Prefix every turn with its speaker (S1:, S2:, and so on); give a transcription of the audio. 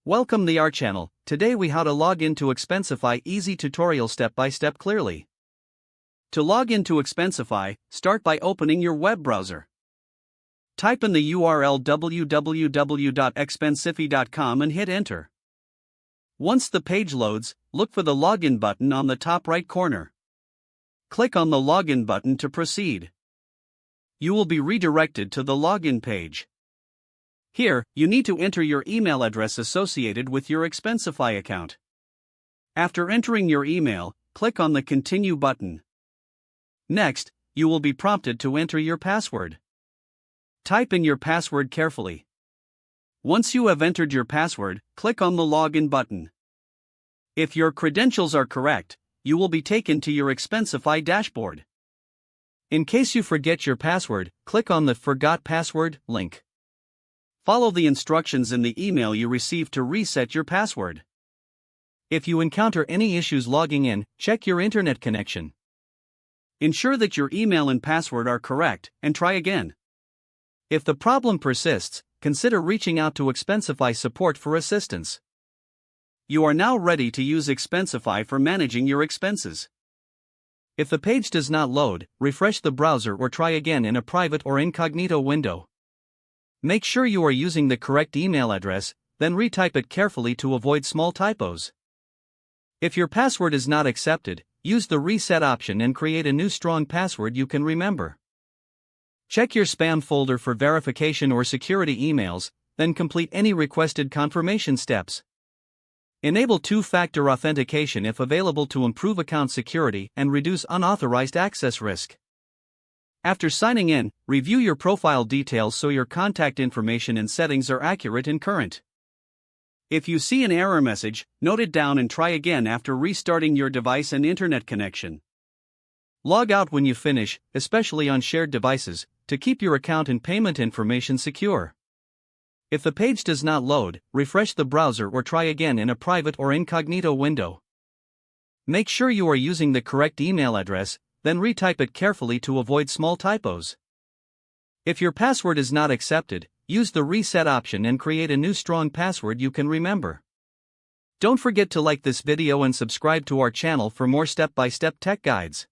S1: Welcome to our channel. Today we how to log into Expensify, easy tutorial step by step clearly. To log into Expensify, start by opening your web browser. Type in the URL www.expensify.com and hit enter. Once the page loads, look for the login button on the top right corner. Click on the login button to proceed. You will be redirected to the login page. Here, you need to enter your email address associated with your Expensify account. After entering your email, click on the Continue button. Next, you will be prompted to enter your password. Type in your password carefully. Once you have entered your password, click on the Login button. If your credentials are correct, you will be taken to your Expensify dashboard. In case you forget your password, click on the Forgot Password link. Follow the instructions in the email you received to reset your password. If you encounter any issues logging in, check your internet connection. Ensure that your email and password are correct, and try again. If the problem persists, consider reaching out to Expensify support for assistance. You are now ready to use Expensify for managing your expenses. If the page does not load, refresh the browser or try again in a private or incognito window. Make sure you are using the correct email address, then retype it carefully to avoid small typos. If your password is not accepted, use the reset option and create a new strong password you can remember. Check your spam folder for verification or security emails, then complete any requested confirmation steps. Enable two-factor authentication if available to improve account security and reduce unauthorized access risk. After signing in, review your profile details so your contact information and settings are accurate and current. If you see an error message, note it down and try again after restarting your device and internet connection. Log out when you finish, especially on shared devices, to keep your account and payment information secure. If the page does not load, refresh the browser or try again in a private or incognito window. Make sure you are using the correct email address, then retype it carefully to avoid small typos. If your password is not accepted, use the reset option and create a new strong password you can remember. Don't forget to like this video and subscribe to our channel for more step-by-step tech guides.